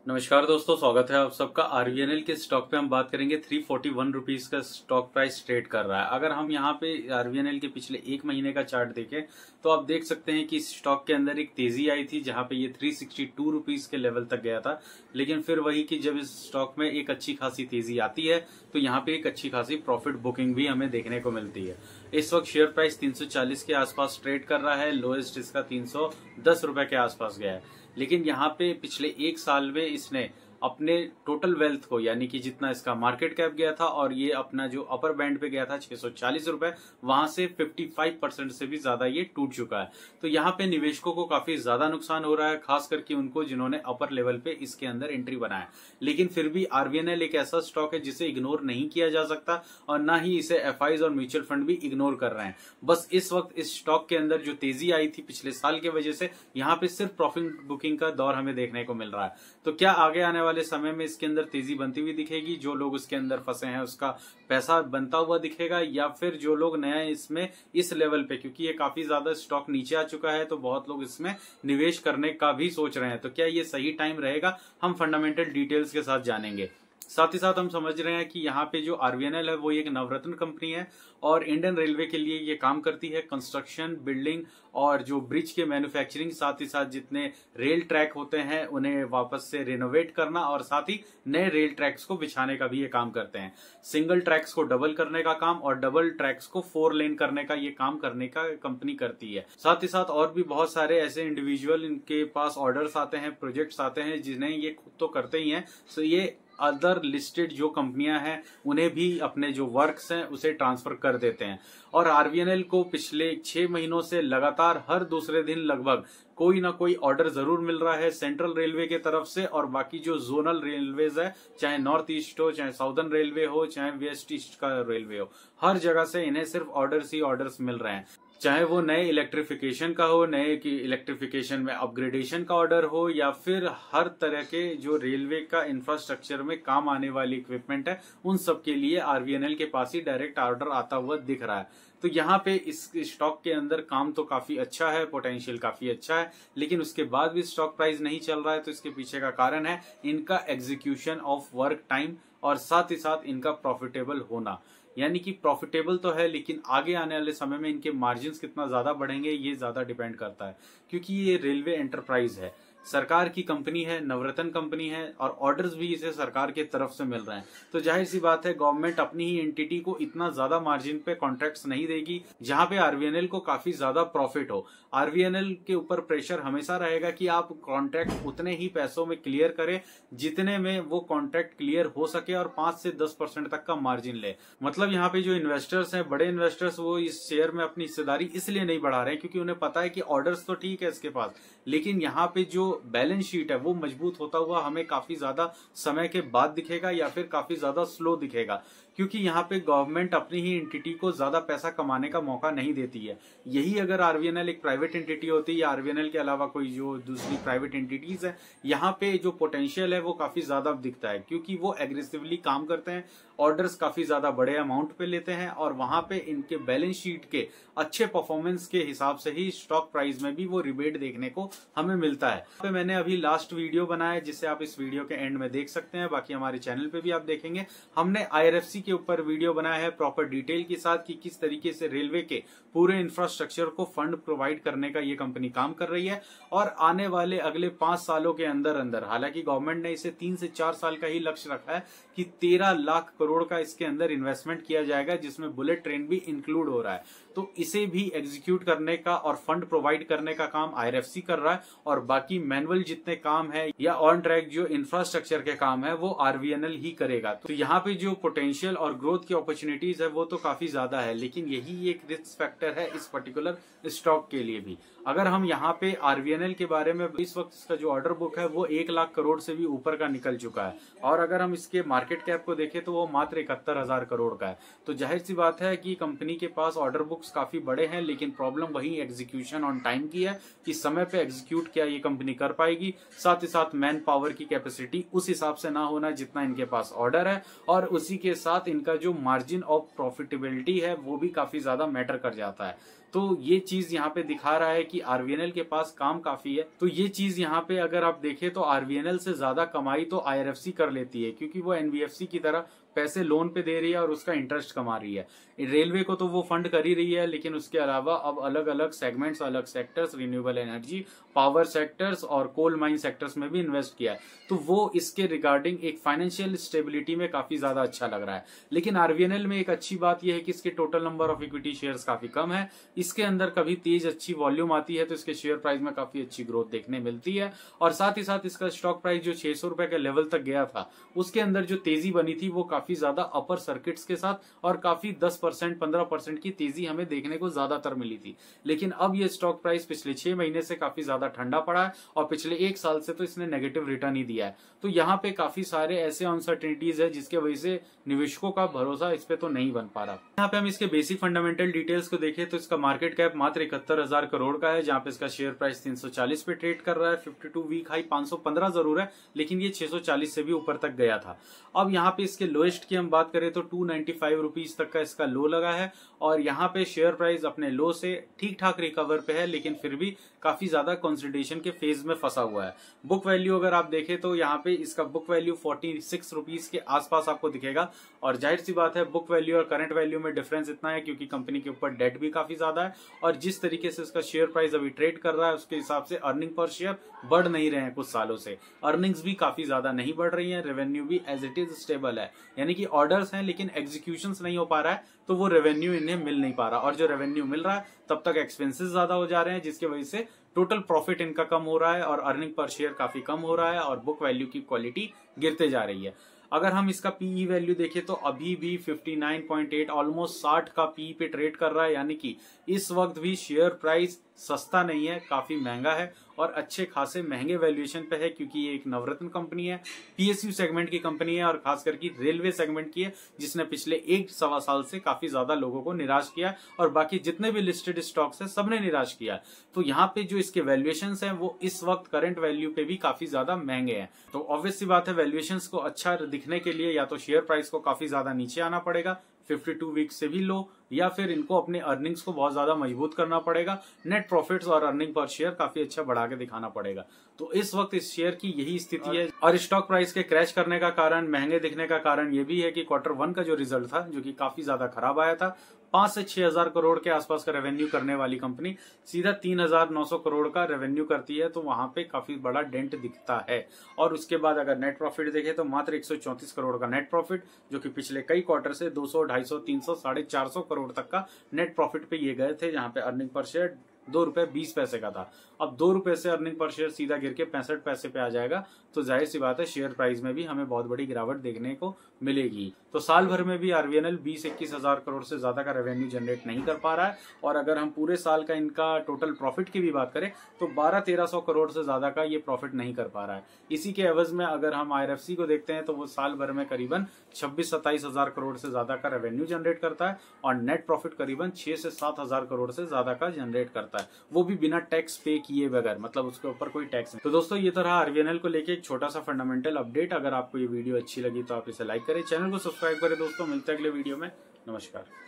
नमस्कार दोस्तों, स्वागत है आप सबका। आरवीएनएल के स्टॉक पे हम बात करेंगे। 341 रुपीज का स्टॉक प्राइस ट्रेड कर रहा है। अगर हम यहाँ पे आरवीएनएल के पिछले एक महीने का चार्ट देखें तो आप देख सकते हैं कि इस स्टॉक के अंदर एक तेजी आई थी जहां पे ये 362 रुपीज के लेवल तक गया था। लेकिन फिर वही कि जब इस स्टॉक में एक अच्छी खासी तेजी आती है तो यहाँ पे एक अच्छी खासी प्रॉफिट बुकिंग भी हमें देखने को मिलती है। इस वक्त शेयर प्राइस 340 के आसपास ट्रेड कर रहा है। लोएस्ट इसका 310 रुपए के आसपास गया है। लेकिन यहाँ पे पिछले एक साल में इसने अपने टोटल वेल्थ को, यानी कि जितना इसका मार्केट कैप गया था और ये अपना जो अपर बैंड पे गया था 640 रुपए, वहां से 55% से भी ज्यादा ये टूट चुका है। तो यहाँ पे निवेशकों को काफी ज्यादा नुकसान हो रहा है, खास करके उनको जिन्होंने अपर लेवल पे इसके अंदर एंट्री बनाया। लेकिन फिर भी आरवीएनएल एक ऐसा स्टॉक है जिसे इग्नोर नहीं किया जा सकता और ना ही इसे एफआईज और म्यूचुअल फंड भी इग्नोर कर रहे हैं। बस इस वक्त इस स्टॉक के अंदर जो तेजी आई थी पिछले साल की वजह से यहाँ पे सिर्फ प्रॉफिट बुकिंग का दौर हमें देखने को मिल रहा है। तो क्या आगे आने वाले समय में इसके अंदर तेजी बनती हुई दिखेगी? जो लोग इसके अंदर फंसे हैं उसका पैसा बनता हुआ दिखेगा, या फिर जो लोग नया इसमें इस लेवल पे, क्योंकि ये काफी ज्यादा स्टॉक नीचे आ चुका है तो बहुत लोग इसमें निवेश करने का भी सोच रहे हैं, तो क्या ये सही टाइम रहेगा? हम फंडामेंटल डिटेल्स के साथ जानेंगे। साथ ही साथ हम समझ रहे हैं कि यहाँ पे जो आरवीएनएल है वो एक नवरत्न कंपनी है और इंडियन रेलवे के लिए ये काम करती है। कंस्ट्रक्शन, बिल्डिंग और जो ब्रिज के मैन्युफैक्चरिंग, साथ ही साथ जितने रेल ट्रैक होते हैं उन्हें वापस से रिनोवेट करना और साथ ही नए रेल ट्रैक्स को बिछाने का भी ये काम करते हैं। सिंगल ट्रैक्स को डबल करने का काम और डबल ट्रैक्स को 4 लेन करने का ये काम करने का कंपनी करती है। साथ ही साथ और भी बहुत सारे ऐसे इंडिविजुअल इनके पास ऑर्डर्स आते हैं, प्रोजेक्ट्स आते हैं जिन्हें ये खुद तो करते ही हैं, सो ये अदर लिस्टेड जो कंपनियां हैं उन्हें भी अपने जो वर्क्स हैं उसे ट्रांसफर कर देते हैं। और आरवीएनएल को पिछले 6 महीनों से लगातार हर दूसरे दिन लगभग कोई ना कोई ऑर्डर जरूर मिल रहा है सेंट्रल रेलवे के तरफ से, और बाकी जो जोनल रेलवेज है, चाहे नॉर्थ ईस्ट हो, चाहे साउदर्न रेलवे हो, चाहे वेस्ट ईस्ट का रेलवे हो, हर जगह से इन्हें सिर्फ ऑर्डर्स ही ऑर्डर्स मिल रहे हैं। चाहे वो नए इलेक्ट्रिफिकेशन का हो, नए की इलेक्ट्रिफिकेशन में अपग्रेडेशन का ऑर्डर हो, या फिर हर तरह के जो रेलवे का इंफ्रास्ट्रक्चर में काम आने वाली इक्विपमेंट है, उन सब के लिए आरवीएनएल के पास ही डायरेक्ट ऑर्डर आता हुआ दिख रहा है। तो यहाँ पे इस स्टॉक के अंदर काम तो काफी अच्छा है, पोटेंशियल काफी अच्छा है, लेकिन उसके बाद भी स्टॉक प्राइस नहीं चल रहा है। तो इसके पीछे का कारण है इनका एग्जीक्यूशन ऑफ वर्क टाइम और साथ ही साथ इनका प्रॉफिटेबल होना। यानी कि प्रॉफिटेबल तो है, लेकिन आगे आने वाले समय में इनके मार्जिन्स कितना ज्यादा बढ़ेंगे ये ज्यादा डिपेंड करता है, क्योंकि ये रेलवे एंटरप्राइज है, सरकार की कंपनी है, नवरत्न कंपनी है और ऑर्डर्स भी इसे सरकार की तरफ से मिल रहे हैं। तो जाहिर सी बात है गवर्नमेंट अपनी ही एंटिटी को इतना ज्यादा मार्जिन पे कॉन्ट्रैक्ट्स नहीं देगी जहां पे आरवीएनएल को काफी ज्यादा प्रॉफिट हो। आरवीएनएल के ऊपर प्रेशर हमेशा रहेगा कि आप कॉन्ट्रैक्ट उतने ही पैसों में क्लियर करें जितने में वो कॉन्ट्रैक्ट क्लियर हो सके और 5 से 10% तक का मार्जिन ले। मतलब यहाँ पे जो इन्वेस्टर्स हैं, बड़े इन्वेस्टर्स, वो इस शेयर में अपनी हिस्सेदारी इसलिए नहीं बढ़ा रहे हैं क्योंकि उन्हें पता है कि ऑर्डर्स तो ठीक है इसके पास, लेकिन यहाँ पे जो बैलेंस शीट है वो मजबूत होता हुआ हमें काफी ज्यादा समय के बाद दिखेगा या फिर काफी ज्यादा स्लो दिखेगा, क्योंकि यहाँ पे गवर्नमेंट अपनी ही एंटिटी को ज्यादा पैसा कमाने का मौका नहीं देती है। यही अगर आरवीएनएल एक प्राइवेट एंटिटी होती या आरवीएनएल के अलावा कोई जो दूसरी प्राइवेट एंटिटीज है, यहाँ पे जो पोटेंशियल है वो काफी ज्यादा दिखता है, क्योंकि वो एग्रेसिवली काम करते हैं, ऑर्डर्स काफी ज्यादा बड़े अमाउंट पे लेते हैं और वहां पे इनके बैलेंस शीट के अच्छे परफॉर्मेंस के हिसाब से ही स्टॉक प्राइस में भी वो रिबेट देखने को हमें मिलता है। पे मैंने अभी लास्ट वीडियो बनाया है जिसे आप इस वीडियो के एंड में देख सकते हैं, बाकी हमारे चैनल पे भी आप देखेंगे। हमने आईआरएफसी के ऊपर वीडियो बनाया है प्रॉपर डिटेल के साथ कि किस तरीके से रेलवे के पूरे इंफ्रास्ट्रक्चर को फंड प्रोवाइड करने का ये कंपनी काम कर रही है और आने वाले अगले 5 सालों के अंदर अंदर, हालांकि गवर्नमेंट ने इसे 3 से 4 साल का ही लक्ष्य रखा है कि 13 लाख करोड़ का इसके अंदर इन्वेस्टमेंट किया जाएगा, जिसमें बुलेट ट्रेन भी इंक्लूड हो रहा है। तो इसे भी एग्जीक्यूट करने का और फंड प्रोवाइड करने का काम आईआरएफसी कर रहा है और बाकी मैनुअल जितने काम है या ऑन ट्रैक जो इंफ्रास्ट्रक्चर के काम है वो आरवीएनएल ही करेगा। तो यहाँ पे जो पोटेंशियल और ग्रोथ की अपॉर्चुनिटीज है वो तो काफी ज्यादा है, लेकिन यही एक रिस्क फैक्टर है इस पर्टिकुलर स्टॉक के लिए भी। अगर हम यहाँ पे आरवीएनएल के बारे में, इस वक्त इसका जो ऑर्डर बुक है वो 1 लाख करोड़ से भी ऊपर का निकल चुका है और अगर हम इसके मार्केट कैप को देखें तो वो मात्र 71,000 करोड़ का है। तो जाहिर सी बात है कि कंपनी के पास ऑर्डर बुक्स काफी बड़े हैं, लेकिन प्रॉब्लम वही एग्जीक्यूशन ऑन टाइम की है कि समय पे एग्जीक्यूट क्या ये कंपनी कर पाएगी। साथ ही साथ मैन पावर की कैपेसिटी उस हिसाब से ना होना जितना इनके पास ऑर्डर है, और उसी के साथ इनका जो मार्जिन ऑफ प्रॉफिटेबिलिटी है वो भी काफी ज्यादा मैटर कर जाता है। तो ये चीज यहाँ पे दिखा रहा है कि आरवीएनएल के पास काम काफी है। तो ये चीज यहाँ पे अगर आप देखें तो आरवीएनएल से ज्यादा कमाई तो आईआरएफसी कर लेती है, क्योंकि वो एनबीएफसी की तरह पैसे लोन पे दे रही है और उसका इंटरेस्ट कमा रही है। रेलवे को तो वो फंड कर ही रही है, लेकिन उसके अलावा अब अलग अलग सेगमेंट्स, अलग sectors, renewable energy, power sectors और कोल माइन सेक्टर्स में भी इन्वेस्ट किया है। तो वो इसके रिगार्डिंग एक फाइनेंशियल स्टेबिलिटी में काफी ज्यादा अच्छा लग रहा है। लेकिन आरवीएनएल में एक अच्छी बात यह है कि इसके total number of equity shares काफी कम है। इसके अंदर कभी तेज अच्छी वॉल्यूम आती है तो इसके शेयर प्राइस में काफी अच्छी ग्रोथ देखने मिलती है। और साथ ही साथ इसका स्टॉक प्राइस जो 600 रुपए के लेवल तक गया था, उसके अंदर जो तेजी बनी थी वो काफी ज्यादा अपर सर्किट्स के साथ और काफी 10% 15% की तेजी हमें देखने को ज्यादातर मिली थी। लेकिन अब ये स्टॉक प्राइस पिछले 6 महीने से काफी ज्यादा ठंडा पड़ा है और पिछले 1 साल से तो इसने नेगेटिव रिटर्न ही दिया है। तो यहाँ पे काफी सारे ऐसे अनसर्टेनिटीज है जिसके वजह से निवेशकों का भरोसा इस पे तो नहीं बन पा रहा। यहाँ पे हम इसके बेसिक फंडामेंटल डिटेल्स को देखें तो इसका मार्केट कैप मात्र 71,000 करोड़ का है, जहाँ पे इसका शेयर प्राइस 340 पे ट्रेड कर रहा है। 52 वीक हाई 515 जरूर है, लेकिन ये 640 से भी ऊपर तक गया था। अब यहाँ पे इसके लोएस्ट की हम बात करें तो 295 रुपीज तक का इसका लो लगा है और यहाँ पे शेयर प्राइस अपने लो से ठीक ठाक रिकवर पे है, लेकिन फिर भी काफी ज्यादा कंसोलिडेशन के फेज में फंसा हुआ है। बुक वैल्यू अगर आप देखें तो यहाँ पे इसका बुक वैल्यू 46 रुपीज के आसपास आपको दिखेगा। और जाहिर सी बात है, बुक वैल्यू और करंट वैल्यू में डिफरेंस इतना है क्योंकि कंपनी के ऊपर डेट भी काफी ज्यादा है और जिस तरीके से इसका शेयर प्राइस अभी ट्रेड कर रहा है उसके हिसाब से अर्निंग पर शेयर बढ़ नहीं रहे हैं। कुछ सालों से अर्निंग्स भी काफी ज्यादा नहीं बढ़ रही है, रेवेन्यू भी एज इट इज स्टेबल है, यानी कि ऑर्डर्स हैं लेकिन एग्जीक्यूशन नहीं हो पा रहा है, तो वो रेवेन्यू इन्हें मिल नहीं पा रहा। और जो रेवेन्यू मिल रहा है तब तक एक्सपेंसेस ज्यादा हो जा रहे हैं, जिसकी वजह से टोटल प्रॉफिट इनका कम हो रहा है और अर्निंग पर शेयर काफी कम हो रहा है और बुक वैल्यू की क्वालिटी गिरते जा रही है। अगर हम इसका पीई वैल्यू देखें तो अभी भी 59.8 ऑलमोस्ट 60 का पीई पे ट्रेड कर रहा है, यानी कि इस वक्त भी शेयर प्राइस सस्ता नहीं है, काफी महंगा है और अच्छे खासे महंगे वैल्यूएशन पे है, क्योंकि ये एक नवरत्न कंपनी है, पीएसयू सेगमेंट की कंपनी है और खास करके रेलवे सेगमेंट की है, जिसने पिछले 1-1.25 साल से काफी ज्यादा लोगों को निराश किया और बाकी जितने भी लिस्टेड स्टॉक्स हैं सबने निराश किया। तो यहाँ पे जो इसके वैल्यूएशन हैं वो इस वक्त करंट वैल्यू पे भी काफी ज्यादा महंगे हैं। तो ऑब्वियस सी बात है, वैल्यूएशन को अच्छा दिखने के लिए या तो शेयर प्राइस को काफी ज्यादा नीचे आना पड़ेगा 52 वीक से भी लो, या फिर इनको अपने अर्निंग्स को बहुत ज्यादा मजबूत करना पड़ेगा, नेट प्रॉफिट्स और अर्निंग पर शेयर काफी अच्छा बढ़ा के दिखाना पड़ेगा। तो इस वक्त इस शेयर की यही स्थिति है और स्टॉक प्राइस के क्रैश करने का कारण, महंगे दिखने का कारण ये भी है कि Q1 का जो रिजल्ट था जो कि काफी ज्यादा खराब आया था, 5 से 6 हजार करोड़ के आसपास का रेवेन्यू करने वाली कंपनी सीधा 3,900 करोड़ का रेवेन्यू करती है, तो वहां पे काफी बड़ा डेंट दिखता है। और उसके बाद अगर नेट प्रॉफिट देखें तो मात्र 134 करोड़ का नेट प्रॉफिट, जो कि पिछले कई क्वार्टर से 200, 250, 300, 450 करोड़ तक का नेट प्रॉफिट पे ये गए थे, जहां पे अर्निंग पर शेयर ₹2.20 का था। अब ₹2 से अर्निंग पर शेयर सीधा गिर के 65 पैसे पे आ जाएगा, तो जाहिर सी बात है शेयर प्राइस में भी हमें बहुत बड़ी गिरावट देखने को मिलेगी। तो साल भर में भी आरवीएनएल 20-21 हजार करोड़ से ज्यादा का रेवेन्यू जनरेट नहीं कर पा रहा है और अगर हम पूरे साल का इनका टोटल प्रॉफिट की भी बात करें तो 1200-1300 करोड़ से ज्यादा का ये प्रॉफिट नहीं कर पा रहा है। इसी के एवज में अगर हम आईआरएफसी को देखते हैं तो वो साल भर में करीबन 26-27 हजार करोड़ से ज्यादा का रेवेन्यू जनरेट करता है और नेट प्रॉफिट करीबन 6 से 7 हजार करोड़ से ज्यादा का जनरेट करता है, वो भी बिना टैक्स पे किए बगैर, मतलब उसके ऊपर कोई टैक्स नहीं। तो दोस्तों ये तो रहा आरवीएनएल को लेके एक छोटा सा फंडामेंटल अपडेट। अगर आपको ये वीडियो अच्छी लगी तो आप इसे लाइक करें, चैनल को सब्सक्राइब करें। दोस्तों मिलते हैं अगले वीडियो में, नमस्कार।